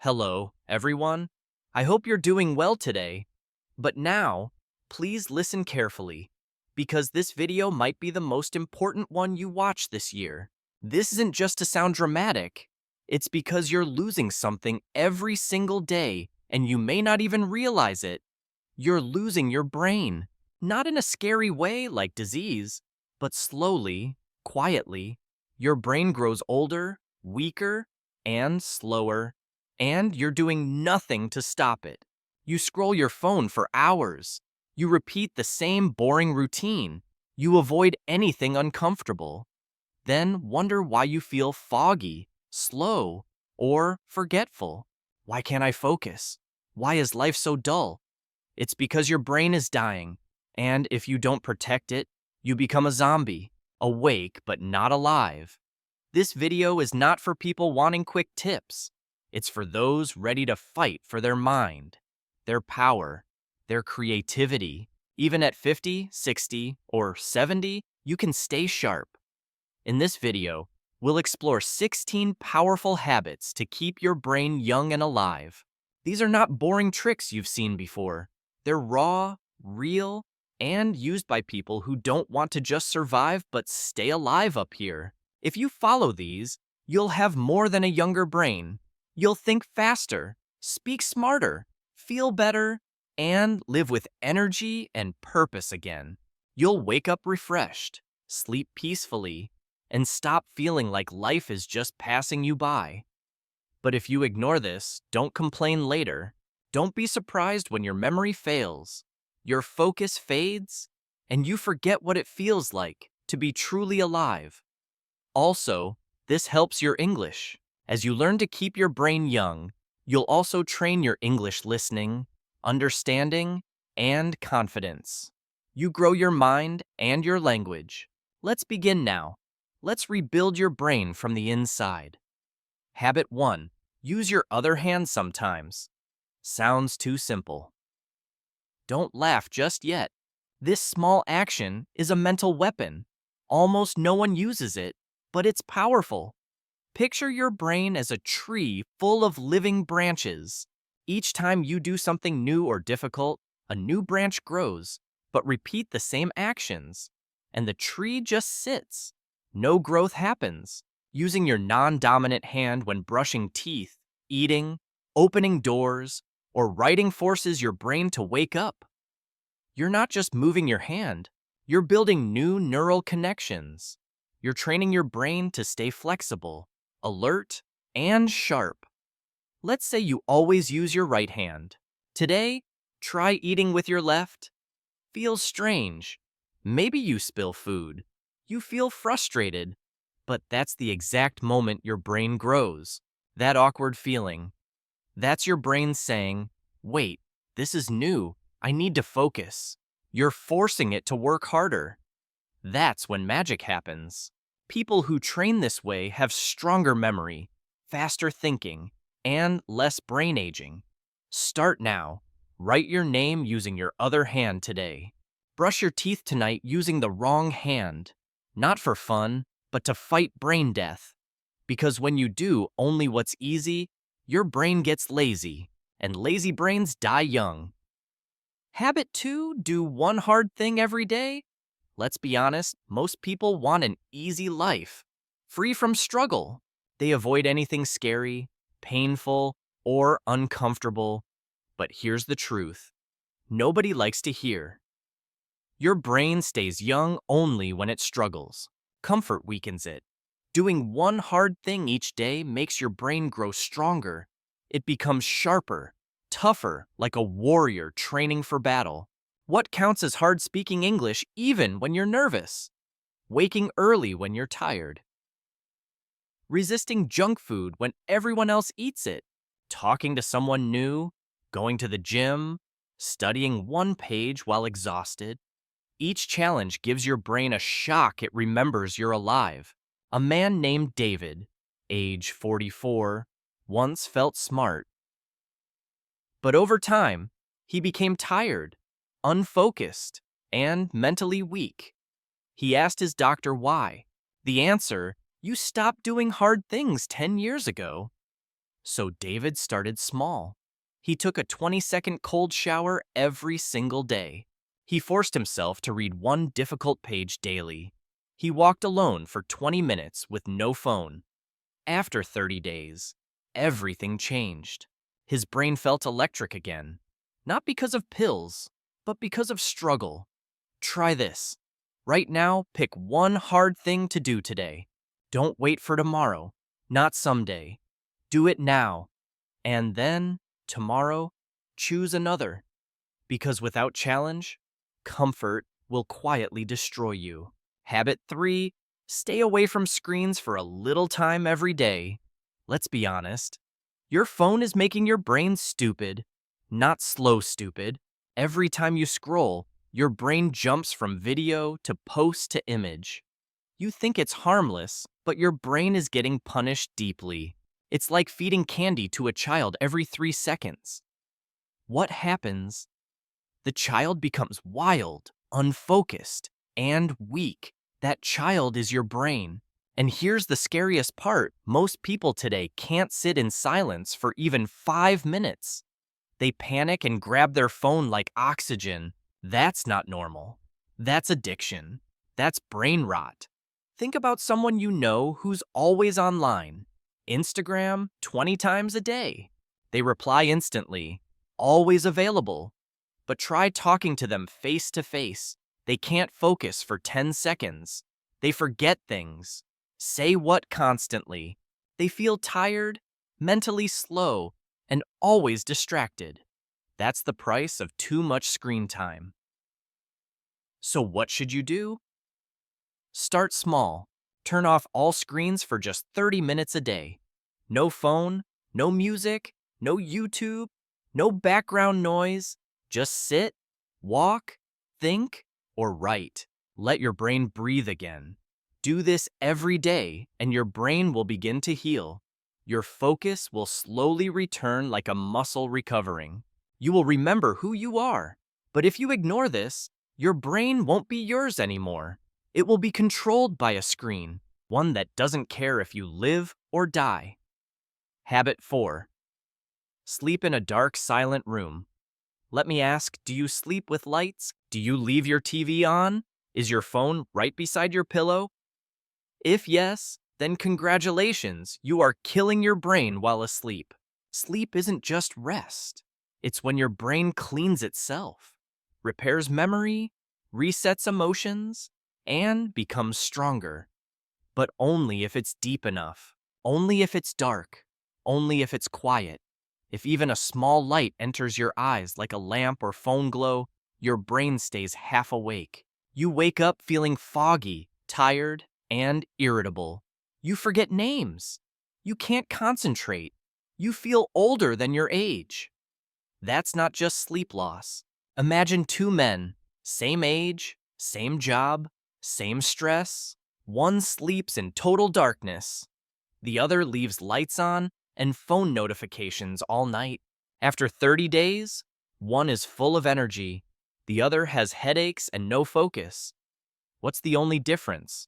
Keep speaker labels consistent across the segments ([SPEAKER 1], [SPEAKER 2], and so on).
[SPEAKER 1] Hello, everyone. I hope you're doing well today. But now, please listen carefully, because this video might be the most important one you watch this year. This isn't just to sound dramatic. It's because you're losing something every single day, and you may not even realize it. You're losing your brain. Not in a scary way like disease, but slowly, quietly. Your brain grows older, weaker, and slower, and you're doing nothing to stop it. You scroll your phone for hours. You repeat the same boring routine. You avoid anything uncomfortable. Then wonder why you feel foggy, slow, or forgetful. Why can't I focus? Why is life so dull? It's because your brain is dying, and if you don't protect it, you become a zombie, awake but not alive. This video is not for people wanting quick tips. It's for those ready to fight for their mind, their power, their creativity. Even at 50, 60, or 70, you can stay sharp. In this video, we'll explore 16 powerful habits to keep your brain young and alive. These are not boring tricks you've seen before. They're raw, real, and used by people who don't want to just survive but stay alive up here. If you follow these, you'll have more than a younger brain. You'll think faster, speak smarter, feel better, and live with energy and purpose again. You'll wake up refreshed, sleep peacefully, and stop feeling like life is just passing you by. But if you ignore this, don't complain later. Don't be surprised when your memory fails, your focus fades, and you forget what it feels like to be truly alive. Also, this helps your English. As you learn to keep your brain young, you'll also train your English listening, understanding, and confidence. You grow your mind and your language. Let's begin now. Let's rebuild your brain from the inside. Habit 1. Use your other hand sometimes. Sounds too simple. Don't laugh just yet. This small action is a mental weapon. Almost no one uses it, but it's powerful. Picture your brain as a tree full of living branches. Each time you do something new or difficult, a new branch grows, but repeat the same actions, and the tree just sits. No growth happens. Using your non-dominant hand when brushing teeth, eating, opening doors, or writing forces your brain to wake up. You're not just moving your hand, you're building new neural connections. You're training your brain to stay flexible, alert, and sharp. Let's say you always use your right hand. Today, try eating with your left. Feels strange. Maybe you spill food. You feel frustrated. But that's the exact moment your brain grows. That awkward feeling. That's your brain saying, wait, this is new. I need to focus. You're forcing it to work harder. That's when magic happens. People who train this way have stronger memory, faster thinking, and less brain aging. Start now. Write your name using your other hand today. Brush your teeth tonight using the wrong hand. Not for fun, but to fight brain death. Because when you do only what's easy, your brain gets lazy, and lazy brains die young. Habit 2, do one hard thing every day. Let's be honest, most people want an easy life, free from struggle. They avoid anything scary, painful, or uncomfortable. But here's the truth. Nobody likes to hear. Your brain stays young only when it struggles. Comfort weakens it. Doing one hard thing each day makes your brain grow stronger. It becomes sharper, tougher, like a warrior training for battle. What counts as hard speaking English even when you're nervous? Waking early when you're tired. Resisting junk food when everyone else eats it. Talking to someone new. Going to the gym. Studying one page while exhausted. Each challenge gives your brain a shock it remembers you're alive. A man named David, age 44, once felt smart. But over time, he became tired, unfocused, and mentally weak. He asked his doctor why. The answer, you stopped doing hard things 10 years ago. So David started small. He took a 20-second cold shower every single day. He forced himself to read one difficult page daily. He walked alone for 20 minutes with no phone. After 30 days, everything changed. His brain felt electric again, not because of pills, but because of struggle. Try this. Right now, pick one hard thing to do today. Don't wait for tomorrow, not someday. Do it now. And then, tomorrow, choose another. Because without challenge, comfort will quietly destroy you. Habit 3, stay away from screens for a little time every day. Let's be honest. Your phone is making your brain stupid, not slow stupid. Every time you scroll, your brain jumps from video to post to image. You think it's harmless, but your brain is getting punished deeply. It's like feeding candy to a child every 3 seconds. What happens? The child becomes wild, unfocused, and weak. That child is your brain. And here's the scariest part. Most people today can't sit in silence for even 5 minutes. They panic and grab their phone like oxygen. That's not normal. That's addiction. That's brain rot. Think about someone you know who's always online. Instagram 20 times a day. They reply instantly, always available. But try talking to them face to face. They can't focus for 10 seconds. They forget things. Say what constantly. They feel tired, mentally slow, and always distracted. That's the price of too much screen time. So what should you do? Start small. Turn off all screens for just 30 minutes a day. No phone, no music, no YouTube, no background noise. Just sit, walk, think, or write. Let your brain breathe again. Do this every day, and your brain will begin to heal. Your focus will slowly return like a muscle recovering. You will remember who you are. But if you ignore this, your brain won't be yours anymore. It will be controlled by a screen, one that doesn't care if you live or die. Habit 4. Sleep in a dark, silent room. Let me ask, do you sleep with lights? Do you leave your TV on? Is your phone right beside your pillow? If yes, then congratulations, you are killing your brain while asleep. Sleep isn't just rest. It's when your brain cleans itself, repairs memory, resets emotions, and becomes stronger. But only if it's deep enough. Only if it's dark. Only if it's quiet. If even a small light enters your eyes like a lamp or phone glow, your brain stays half awake. You wake up feeling foggy, tired, and irritable. You forget names. You can't concentrate. You feel older than your age. That's not just sleep loss. Imagine two men, same age, same job, same stress. One sleeps in total darkness. The other leaves lights on and phone notifications all night. After 30 days, one is full of energy. The other has headaches and no focus. What's the only difference?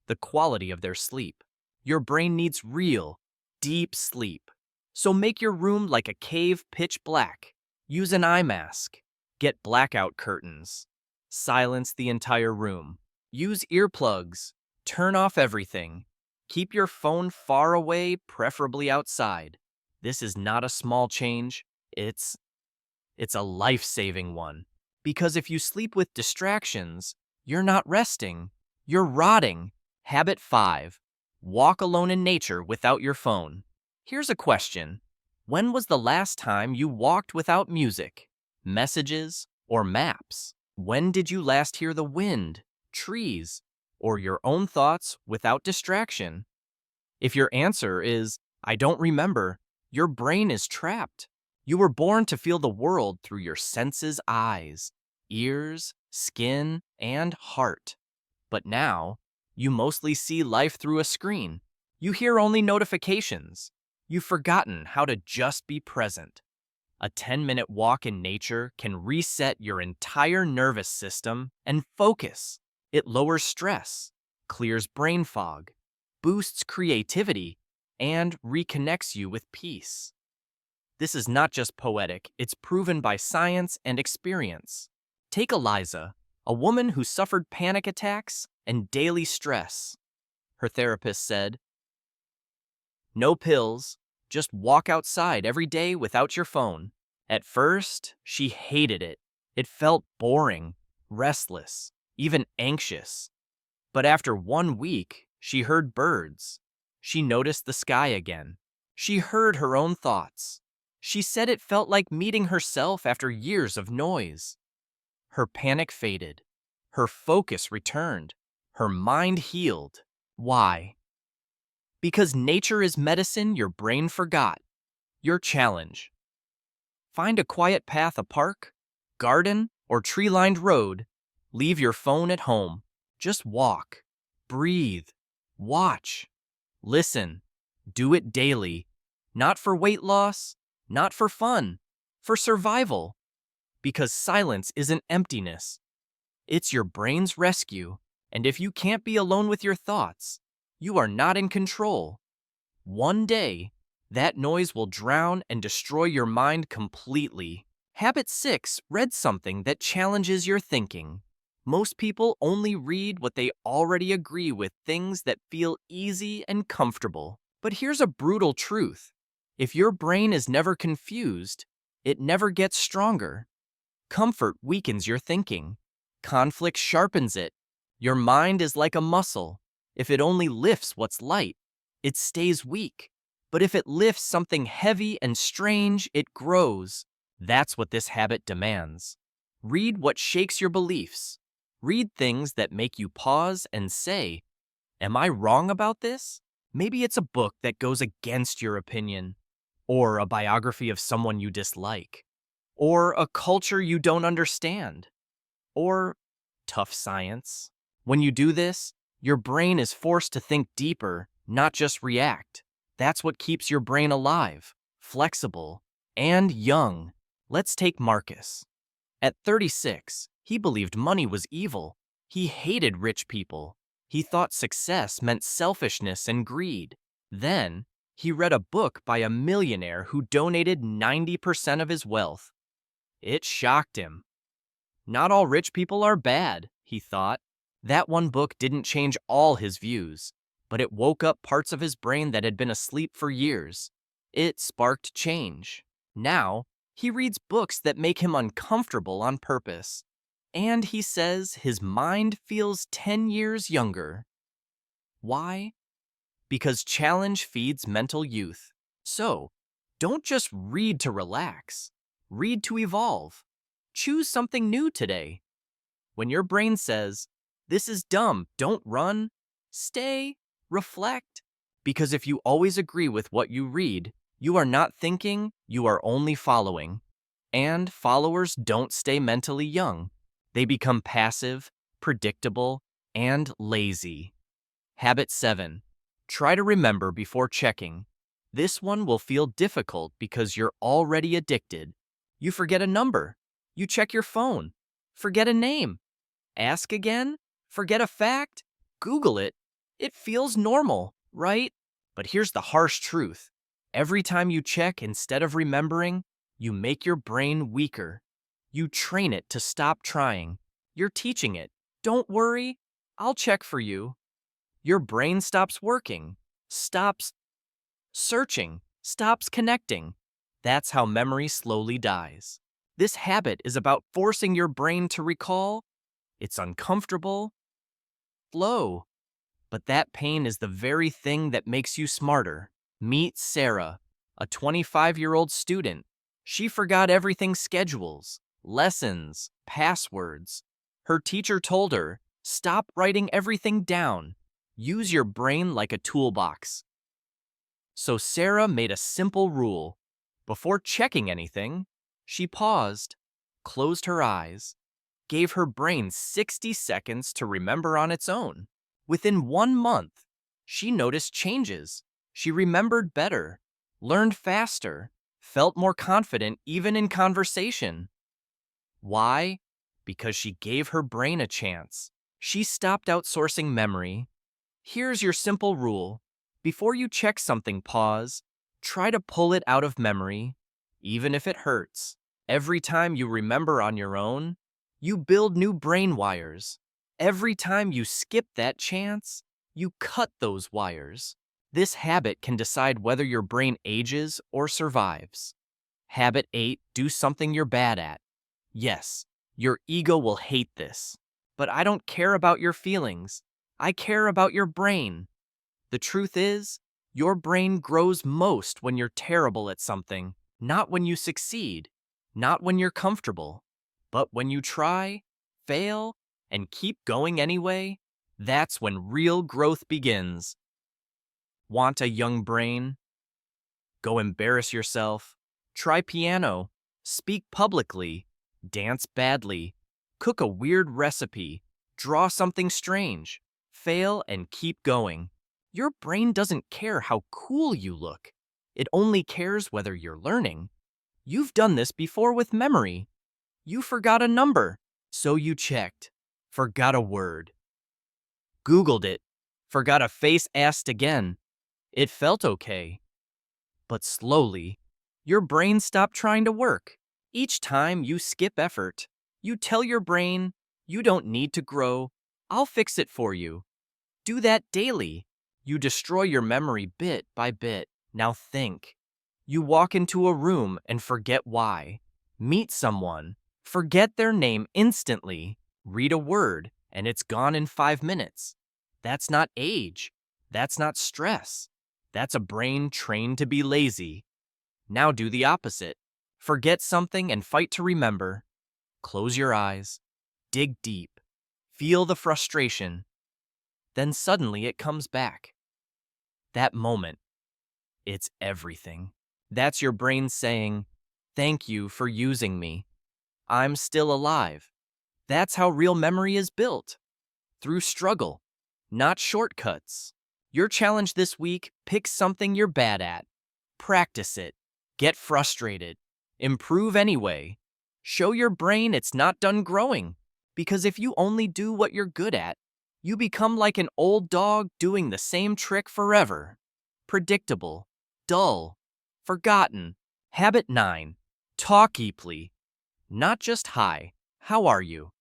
[SPEAKER 1] The quality of their sleep. Your brain needs real, deep sleep. So make your room like a cave pitch black. Use an eye mask. Get blackout curtains. Silence the entire room. Use earplugs. Turn off everything. Keep your phone far away, preferably outside. This is not a small change. It's a life-saving one. Because if you sleep with distractions, you're not resting. You're rotting. Habit 5. Walk alone in nature without your phone. Here's a question. When was the last time you walked without music, messages, or maps? When did you last hear the wind, trees, or your own thoughts without distraction? If your answer is, I don't remember, your brain is trapped. You were born to feel the world through your senses' eyes, ears, skin, and heart. But now, you mostly see life through a screen. You hear only notifications. You've forgotten how to just be present. A 10-minute walk in nature can reset your entire nervous system and focus. It lowers stress, clears brain fog, boosts creativity, and reconnects you with peace. This is not just poetic, it's proven by science and experience. Take Eliza, a woman who suffered panic attacks and daily stress. Her therapist said, "No pills, just walk outside every day without your phone." At first, she hated it. It felt boring, restless, even anxious. But after 1 week, she heard birds. She noticed the sky again. She heard her own thoughts. She said it felt like meeting herself after years of noise. Her panic faded. Her focus returned. Her mind healed. Why? Because nature is medicine your brain forgot. Your challenge: find a quiet path, a park, garden, or tree-lined road. Leave your phone at home. Just walk, breathe, watch, listen. Do it daily. Not for weight loss, not for fun, for survival. Because silence isn't emptiness. It's your brain's rescue. And if you can't be alone with your thoughts, you are not in control. One day, that noise will drown and destroy your mind completely. Habit 6: read something that challenges your thinking. Most people only read what they already agree with, things that feel easy and comfortable. But here's a brutal truth. If your brain is never confused, it never gets stronger. Comfort weakens your thinking. Conflict sharpens it. Your mind is like a muscle. If it only lifts what's light, it stays weak. But if it lifts something heavy and strange, it grows. That's what this habit demands. Read what shakes your beliefs. Read things that make you pause and say, "Am I wrong about this?" Maybe it's a book that goes against your opinion, or a biography of someone you dislike, or a culture you don't understand, or tough science. When you do this, your brain is forced to think deeper, not just react. That's what keeps your brain alive, flexible, and young. Let's take Marcus. At 36, he believed money was evil. He hated rich people. He thought success meant selfishness and greed. Then, he read a book by a millionaire who donated 90% of his wealth. It shocked him. Not all rich people are bad, he thought. That one book didn't change all his views, but it woke up parts of his brain that had been asleep for years. It sparked change. Now, he reads books that make him uncomfortable on purpose. And he says his mind feels 10 years younger. Why? Because challenge feeds mental youth. So, don't just read to relax. Read to evolve. Choose something new today. When your brain says, "This is dumb, don't run," stay, reflect. Because if you always agree with what you read, you are not thinking, you are only following. And followers don't stay mentally young. They become passive, predictable, and lazy. Habit 7. Try to remember before checking. This one will feel difficult because you're already addicted. You forget a number. You check your phone. Forget a name. Ask again. Forget a fact. Google it. It feels normal, right? But here's the harsh truth. Every time you check instead of remembering, you make your brain weaker. You train it to stop trying. You're teaching it, "Don't worry, I'll check for you." Your brain stops working, stops searching, stops connecting. That's how memory slowly dies. This habit is about forcing your brain to recall. It's uncomfortable, slow, but that pain is the very thing that makes you smarter. Meet Sarah, a 25-year-old student. She forgot everything: schedules, lessons, passwords. Her teacher told her, "Stop writing everything down. Use your brain like a toolbox." So Sarah made a simple rule. Before checking anything, she paused, closed her eyes, gave her brain 60 seconds to remember on its own. Within 1 month, she noticed changes. She remembered better, learned faster, felt more confident even in conversation. Why? Because she gave her brain a chance. She stopped outsourcing memory. Here's your simple rule. Before you check something, pause. Try to pull it out of memory, even if it hurts. Every time you remember on your own, you build new brain wires. Every time you skip that chance, you cut those wires. This habit can decide whether your brain ages or survives. Habit 8, do something you're bad at. Yes, your ego will hate this. But I don't care about your feelings. I care about your brain. The truth is, your brain grows most when you're terrible at something, not when you succeed, not when you're comfortable, but when you try, fail, and keep going anyway. That's when real growth begins. Want a young brain? Go embarrass yourself. Try piano. Speak publicly. Dance badly. Cook a weird recipe. Draw something strange. Fail and keep going. Your brain doesn't care how cool you look. It only cares whether you're learning. You've done this before with memory. You forgot a number, so you checked. Forgot a word. Googled it. Forgot a face asked again. It felt okay. But slowly, your brain stopped trying to work. Each time you skip effort, you tell your brain, you don't need to grow. I'll fix it for you. Do that daily. You destroy your memory bit by bit. Now think. You walk into a room and forget why. Meet someone. Forget their name instantly. Read a word, and it's gone in 5 minutes. That's not age. That's not stress. That's a brain trained to be lazy. Now do the opposite. Forget something and fight to remember. Close your eyes. Dig deep. Feel the frustration. Then suddenly it comes back. That moment, it's everything. That's your brain saying, "Thank you for using me. I'm still alive." That's how real memory is built. Through struggle, not shortcuts. Your challenge this week, pick something you're bad at. Practice it. Get frustrated. Improve anyway. Show your brain it's not done growing. Because if you only do what you're good at, you become like an old dog doing the same trick forever. Predictable, dull, forgotten. Habit 9. Talk deeply. Not just hi, how are you?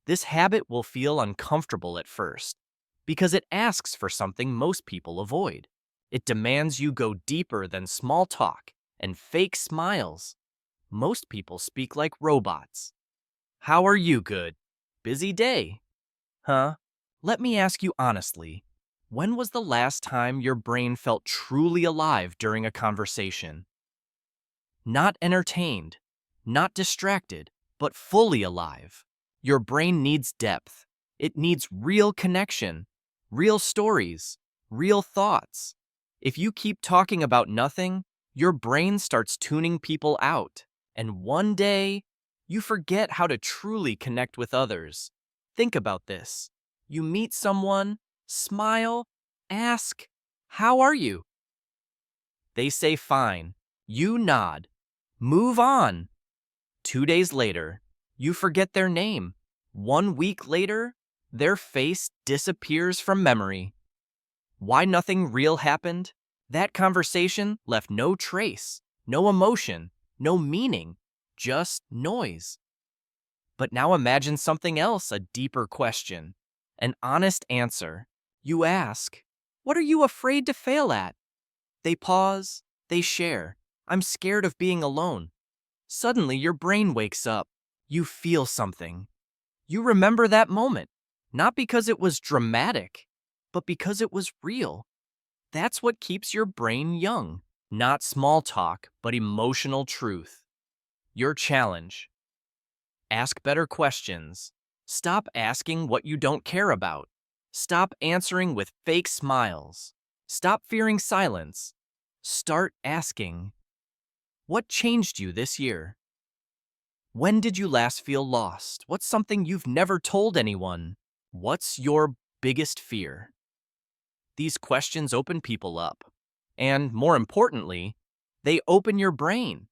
[SPEAKER 1] This habit will feel uncomfortable at first because it asks for something most people avoid. It demands you go deeper than small talk and fake smiles. Most people speak like robots. How are you? Good. Busy day. Huh? Let me ask you honestly, when was the last time your brain felt truly alive during a conversation? Not entertained, not distracted, but fully alive. Your brain needs depth. It needs real connection, real stories, real thoughts. If you keep talking about nothing, your brain starts tuning people out. And one day, you forget how to truly connect with others. Think about this. You meet someone, smile, ask, "How are you?" They say fine. You nod. Move on. 2 days later, you forget their name. 1 week later, their face disappears from memory. Why nothing real happened? That conversation left no trace, no emotion, no meaning, just noise. But now imagine something else, a deeper question, an honest answer. You ask, "What are you afraid to fail at?" They pause, they share, "I'm scared of being alone." Suddenly your brain wakes up. You feel something. You remember that moment, not because it was dramatic, but because it was real. That's what keeps your brain young. Not small talk, but emotional truth. Your challenge. Ask better questions. Stop asking what you don't care about. Stop answering with fake smiles. Stop fearing silence. Start asking. What changed you this year? When did you last feel lost? What's something you've never told anyone? What's your biggest fear? These questions open people up. And more importantly, they open your brain.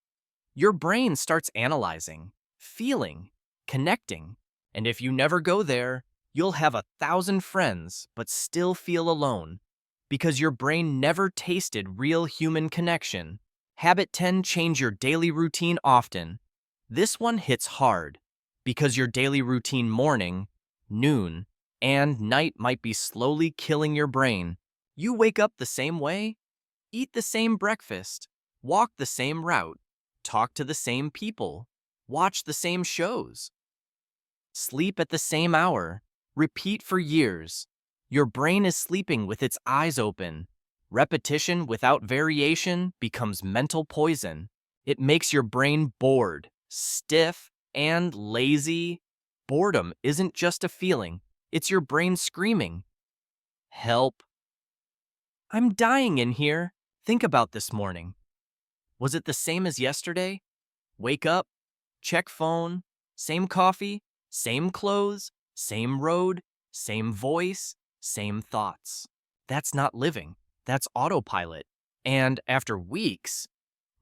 [SPEAKER 1] Your brain starts analyzing, feeling, connecting. And if you never go there, you'll have 1,000 friends but still feel alone. because your brain never tasted real human connection. Habit 10, change your daily routine often. This one hits hard because your daily routine morning, noon, and night might be slowly killing your brain. You wake up the same way, eat the same breakfast, walk the same route, talk to the same people, watch the same shows, sleep at the same hour, repeat for years. Your brain is sleeping with its eyes open. Repetition without variation becomes mental poison. It makes your brain bored, stiff, and lazy. Boredom isn't just a feeling, it's your brain screaming, "Help! I'm dying in here." Think about this morning. Was it the same as yesterday? Wake up, check phone, same coffee, same clothes, same road, same voice, same thoughts. That's not living. That's autopilot. And after weeks,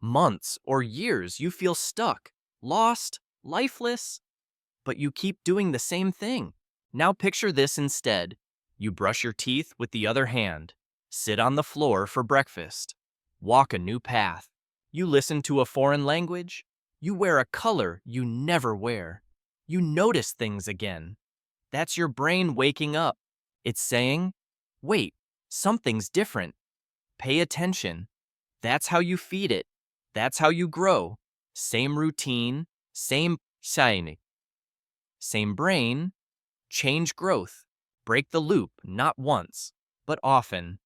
[SPEAKER 1] months, or years, you feel stuck, lost, lifeless, but you keep doing the same thing. Now picture this instead. You brush your teeth with the other hand, sit on the floor for breakfast, walk a new path. You listen to a foreign language. You wear a color you never wear. You notice things again. That's your brain waking up. It's saying, wait, something's different. Pay attention. That's how you feed it. That's how you grow. Same routine, same shiny. Same brain, change growth. Break the loop, not once, but often.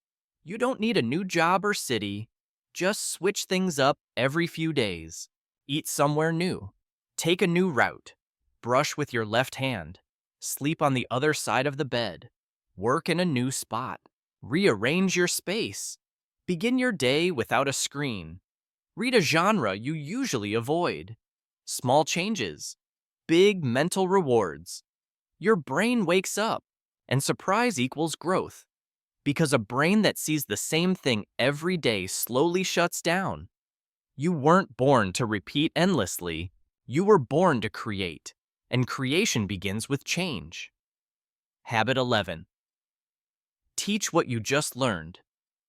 [SPEAKER 1] You don't need a new job or city. Just switch things up every few days. Eat somewhere new. Take a new route. Brush with your left hand. Sleep on the other side of the bed. Work in a new spot. Rearrange your space. Begin your day without a screen. Read a genre you usually avoid. Small changes. Big mental rewards. Your brain wakes up, and surprise equals growth. Because a brain that sees the same thing every day slowly shuts down. You weren't born to repeat endlessly. You were born to create, and creation begins with change. Habit 11. Teach what you just learned.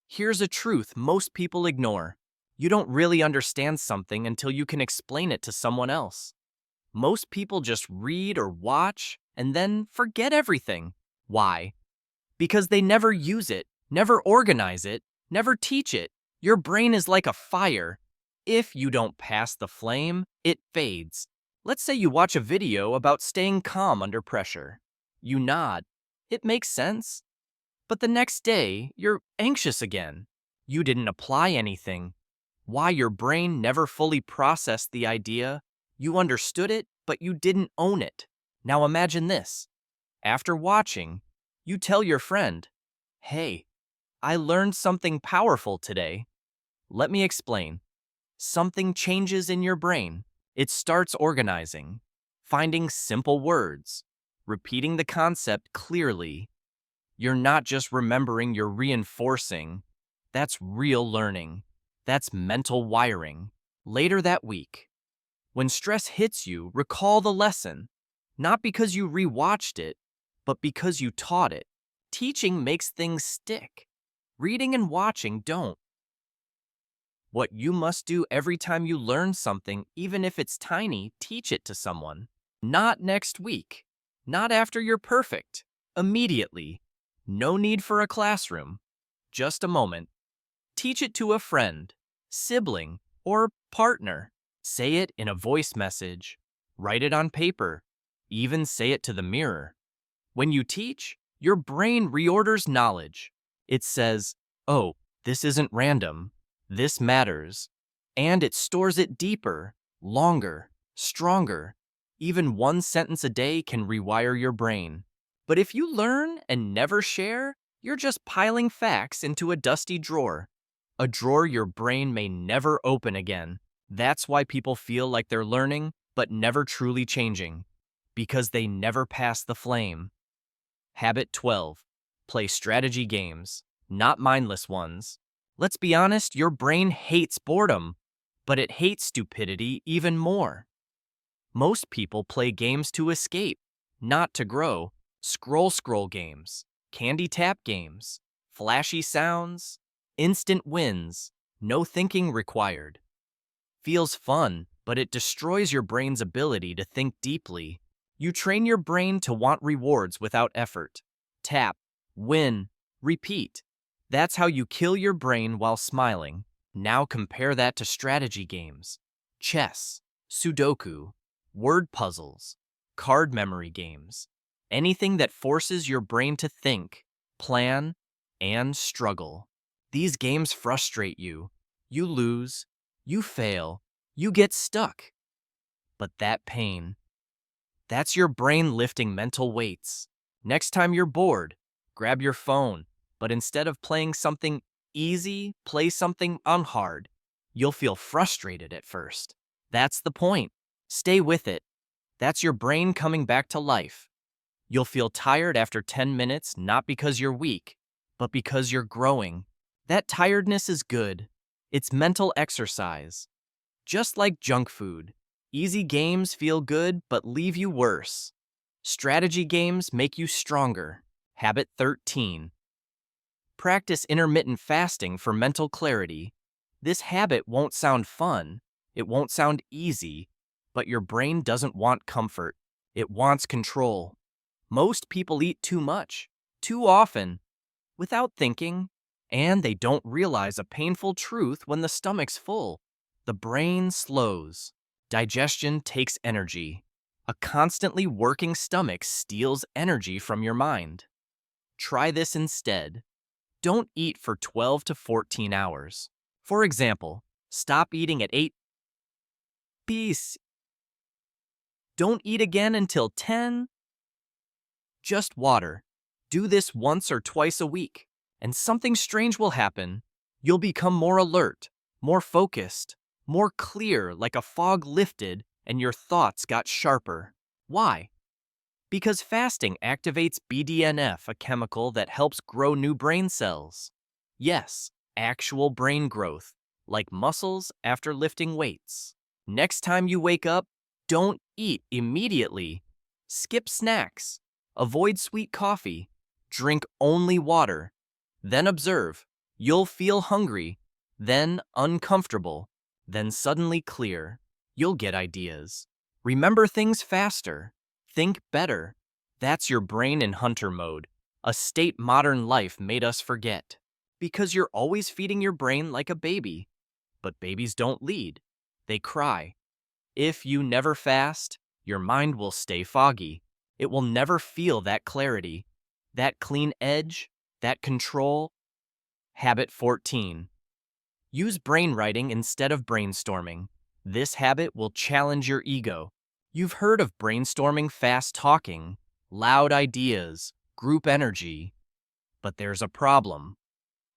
[SPEAKER 1] Here's a truth most people ignore. You don't really understand something until you can explain it to someone else. Most people just read or watch and then forget everything. Why? Because they never use it, never organize it, never teach it. Your brain is like a fire. If you don't pass the flame, it fades. Let's say you watch a video about staying calm under pressure. You nod. It makes sense. But the next day, you're anxious again. You didn't apply anything. Why? Your brain never fully processed the idea. You understood it, but you didn't own it. Now imagine this. After watching, you tell your friend, "Hey, I learned something powerful today." Let me explain. Something changes in your brain. It starts organizing, finding simple words, repeating the concept clearly. You're not just remembering, you're reinforcing. That's real learning. That's mental wiring. Later that week, when stress hits you, recall the lesson. Not because you rewatched it, but because you taught it. Teaching makes things stick. Reading and watching don't. What you must do every time you learn something, even if it's tiny, teach it to someone. Not next week. Not after you're perfect. Immediately. No need for a classroom. Just a moment. Teach it to a friend, sibling, or partner. Say it in a voice message. Write it on paper. Even say it to the mirror. When you teach, your brain reorders knowledge. It says, oh, this isn't random. This matters. And it stores it deeper, longer, stronger. Even one sentence a day can rewire your brain. But if you learn and never share, you're just piling facts into a dusty drawer. A drawer your brain may never open again. That's why people feel like they're learning, but never truly changing. Because they never pass the flame. Habit 12. Play strategy games, not mindless ones. Let's be honest, your brain hates boredom, but it hates stupidity even more. Most people play games to escape, not to grow. Scroll games, candy tap games, Flashy sounds, instant wins, no thinking required. Feels fun, but it destroys your brain's ability to think deeply. You train your brain to want rewards without effort. Tap, win, repeat. That's how you kill your brain while smiling. Now compare that to strategy games. Chess, Sudoku, word puzzles, card memory games. Anything that forces your brain to think, plan, and struggle. These games frustrate you. You lose, you fail, you get stuck. But that pain, that's your brain lifting mental weights. Next time you're bored, grab your phone, but instead of playing something easy, play something unhard. You'll feel frustrated at first. That's the point. Stay with it. That's your brain coming back to life. You'll feel tired after 10 minutes, not because you're weak, but because you're growing. That tiredness is good. It's mental exercise. Just like junk food, easy games feel good but leave you worse. Strategy games make you stronger. Habit 13. Practice intermittent fasting for mental clarity. This habit won't sound fun, it won't sound easy, but your brain doesn't want comfort. It wants control. Most people eat too much, too often, without thinking, and they don't realize a painful truth when the stomach's full. The brain slows. Digestion takes energy. A constantly working stomach steals energy from your mind. Try this instead. Don't eat for 12 to 14 hours. For example, stop eating at 8 p.m. Don't eat again until 10. Just water. Do this once or twice a week, and something strange will happen. You'll become more alert, more focused, more clear, like a fog lifted and your thoughts got sharper. Why? Because fasting activates BDNF, a chemical that helps grow new brain cells. Yes, actual brain growth, like muscles after lifting weights. Next time you wake up, don't eat immediately. Skip snacks. Avoid sweet coffee. Drink only water. Then observe. You'll feel hungry, then uncomfortable, then suddenly clear. You'll get ideas. Remember things faster. Think better. That's your brain in hunter mode, a state modern life made us forget. Because you're always feeding your brain like a baby. But babies don't lead. They cry. If you never fast, your mind will stay foggy. It will never feel that clarity, that clean edge, that control. Habit 14. Use brainwriting instead of brainstorming. This habit will challenge your ego. You've heard of brainstorming, fast talking, loud ideas, group energy. But there's a problem.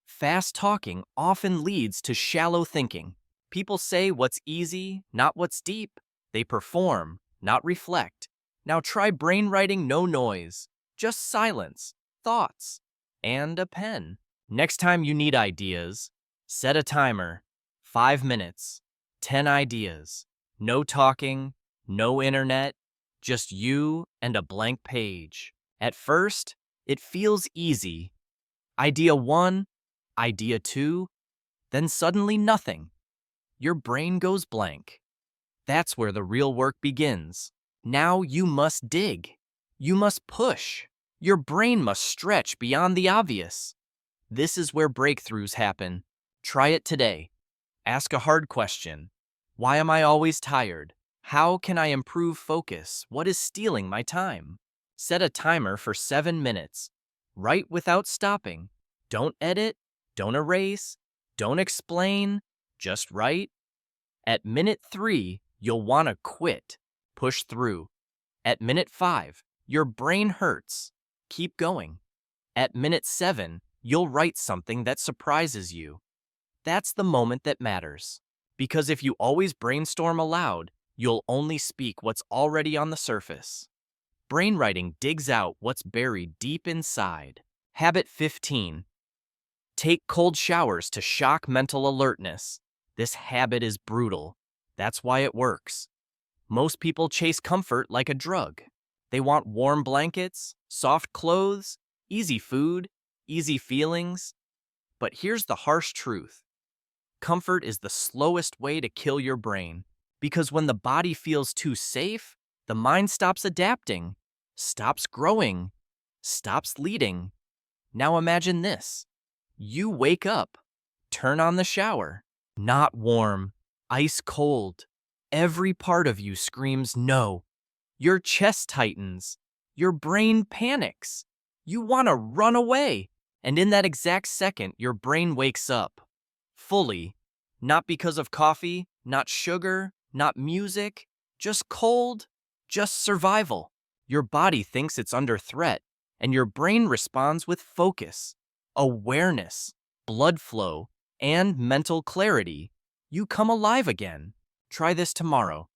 [SPEAKER 1] Fast talking often leads to shallow thinking. People say what's easy, not what's deep. They perform, not reflect. Now try brainwriting, no noise, just silence, thoughts, and a pen. Next time you need ideas, set a timer, 5 minutes, 10 ideas. No talking, no internet, just you and a blank page. At first, it feels easy. Idea 1, idea 2, then suddenly nothing. Your brain goes blank. That's where the real work begins. Now you must dig. You must push. Your brain must stretch beyond the obvious. This is where breakthroughs happen. Try it today. Ask a hard question. Why am I always tired? How can I improve focus? What is stealing my time? Set a timer for 7 minutes. Write without stopping. Don't edit. Don't erase. Don't explain. Just write. At minute 3, you'll want to quit. Push through. At minute 5, your brain hurts. Keep going. At minute 7, you'll write something that surprises you. That's the moment that matters. Because if you always brainstorm aloud, you'll only speak what's already on the surface. Brainwriting digs out what's buried deep inside. Habit 15. Take cold showers to shock mental alertness. This habit is brutal. That's why it works. Most people chase comfort like a drug. They want warm blankets, soft clothes, easy food, easy feelings. But here's the harsh truth. Comfort is the slowest way to kill your brain. Because when the body feels too safe, the mind stops adapting, stops growing, stops leading. Now imagine this. You wake up, turn on the shower. Not warm, ice cold. Every part of you screams no. Your chest tightens. Your brain panics. You want to run away. And in that exact second, your brain wakes up. Fully. Not because of coffee, not sugar, not music, just cold, just survival. Your body thinks it's under threat, and your brain responds with focus, awareness, blood flow, and mental clarity. You come alive again. Try this tomorrow.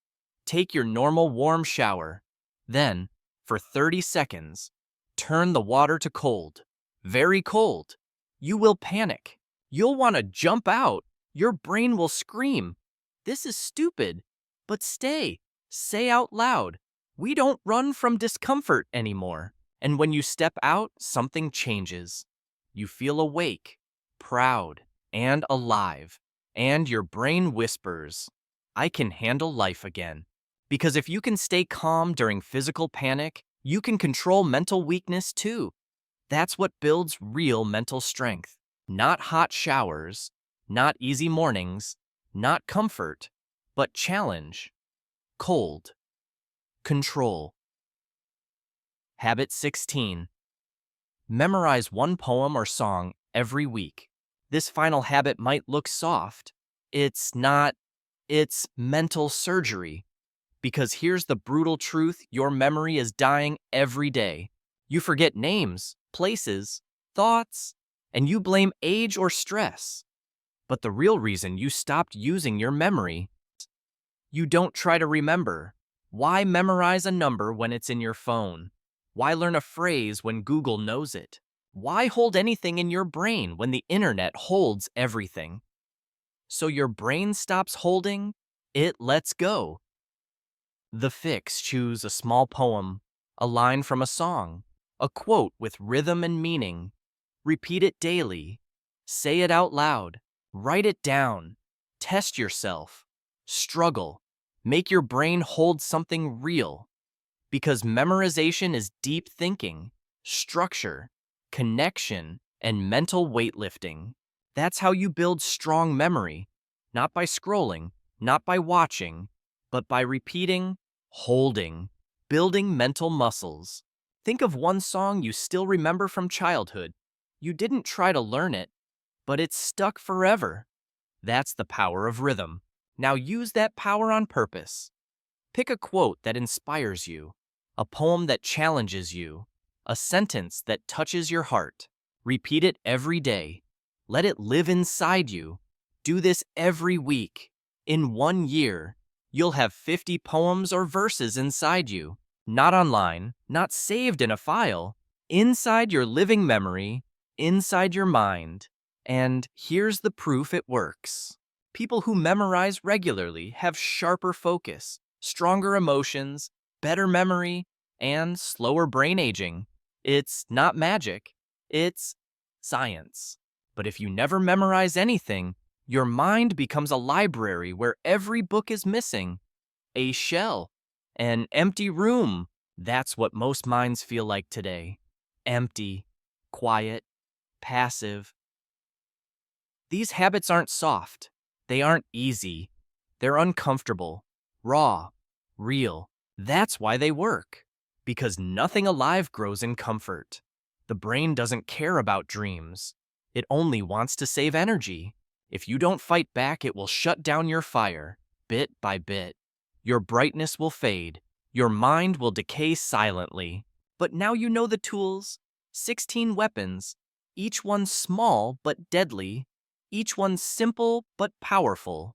[SPEAKER 1] Take your normal warm shower. Then, for 30 seconds, turn the water to cold. Very cold. You will panic. You'll want to jump out. Your brain will scream. This is stupid. But stay. Say out loud. We don't run from discomfort anymore. And when you step out, something changes. You feel awake, proud, and alive. And your brain whispers, I can handle life again. Because if you can stay calm during physical panic, you can control mental weakness too. That's what builds real mental strength. Not hot showers, not easy mornings, not comfort, but challenge. Cold. Control. Habit 16. Memorize one poem or song every week. This final habit might look soft. It's not. It's mental surgery. Because here's the brutal truth, your memory is dying every day. You forget names, places, thoughts, and you blame age or stress. But the real reason you stopped using your memory, you don't try to remember. Why memorize a number when it's in your phone? Why learn a phrase when Google knows it? Why hold anything in your brain when the internet holds everything? So your brain stops holding, it lets go. The fix: choose a small poem, a line from a song, a quote with rhythm and meaning. Repeat it daily. Say it out loud. Write it down. Test yourself. Struggle. Make your brain hold something real. Because memorization is deep thinking, structure, connection, and mental weightlifting. That's how you build strong memory. Not by scrolling, not by watching, but by repeating, holding, building mental muscles. Think of one song you still remember from childhood. You didn't try to learn it, but it's stuck forever. That's the power of rhythm. Now use that power on purpose. Pick a quote that inspires you, a poem that challenges you, a sentence that touches your heart. Repeat it every day. Let it live inside you. Do this every week. In 1 year, you'll have 50 poems or verses inside you. Not online, not saved in a file. Inside your living memory, inside your mind. And here's the proof it works. People who memorize regularly have sharper focus, stronger emotions, better memory, and slower brain aging. It's not magic, it's science. But if you never memorize anything, your mind becomes a library where every book is missing. A shell, an empty room. That's what most minds feel like today. Empty, quiet, passive. These habits aren't soft. They aren't easy. They're uncomfortable, raw, real. That's why they work. Because nothing alive grows in comfort. The brain doesn't care about dreams. It only wants to save energy. If you don't fight back, it will shut down your fire, bit by bit. Your brightness will fade. Your mind will decay silently. But now you know the tools. 16 weapons, each one small but deadly. Each one simple but powerful.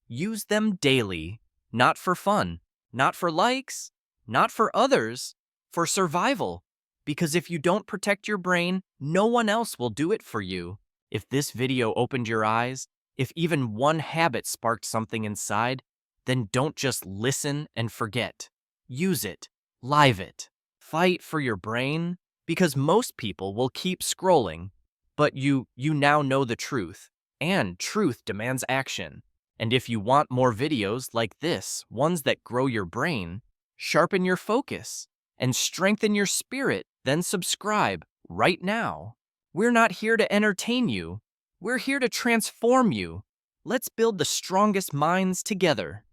[SPEAKER 1] Use them daily, not for fun, not for likes, not for others, for survival. Because if you don't protect your brain, no one else will do it for you. If this video opened your eyes, if even one habit sparked something inside, then don't just listen and forget. Use it, live it. Fight for your brain, Because most people will keep scrolling, but you now know the truth, and truth demands action. And if you want more videos like this, ones that grow your brain, sharpen your focus, and strengthen your spirit, then subscribe right now. We're not here to entertain you. We're here to transform you. Let's build the strongest minds together.